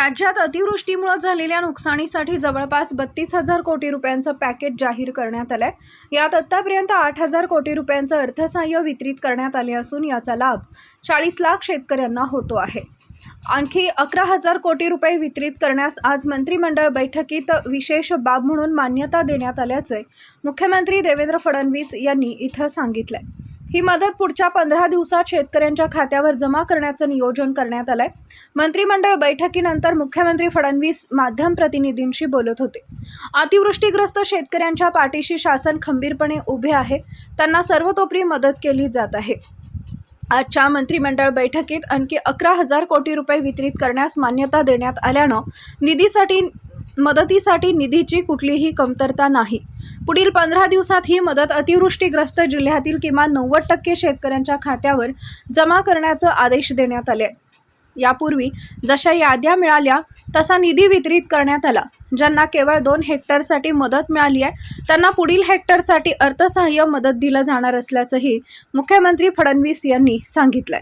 राज्यात अतिवृष्टीमुळे झालेल्या नुकसानीसाठी जवळपास 32,000 कोटी रुपयांचं पॅकेज जाहीर करण्यात आलंय। यात आतापर्यंत 8,000 कोटी रुपयांचं अर्थसहाय्य वितरित करण्यात आले असून याचा लाभ 40 लाख शेतकऱ्यांना होतो आहे। आणखी 11,000 कोटी रुपये वितरित करण्यास आज मंत्रिमंडळ बैठकीत विशेष बाब म्हणून मान्यता देण्यात आल्याचे मुख्यमंत्री देवेंद्र फडणवीस यांनी इथं सांगितलंय। ही मदत पुढच्या 15 दिवसात शेतकऱ्यांच्या खात्यावर जमा करण्याचं नियोजन करण्यात आलंय। मंत्रिमंडळ बैठकीनंतर मुख्यमंत्री फडणवीस माध्यम प्रतिनिधींशी बोलत होते। अतिवृष्टीग्रस्त शेतकऱ्यांच्या पाठीशी शासन खंबीरपणे उभे आहे, त्यांना सर्वतोपरी मदत केली जात आहे। आजच्या मंत्रिमंडळ बैठकीत आणखी 11,000 कोटी रुपये वितरित करण्यास मान्यता देण्यात आल्यानं मदतीसाठी निधीची कुठलीही कमतरता नाही। पुढील 15 दिवसात ही मदत अतिवृष्टीग्रस्त जिल्ह्यातील किमान 90% शेतकऱ्यांच्या खात्यावर जमा करण्याचे आदेश देण्यात आले। यापूर्वी जशा याद्या मिळाल्या तसा निधी वितरित करण्यात आला। ज्यांना केवळ 2 हेक्टरसाठी मदत मिळाली आहे त्यांना पुढील हेक्टरसाठी अर्थसहाय्य मदत दिलं जाणार असल्याचंही मुख्यमंत्री फडणवीस यांनी सांगितलंय।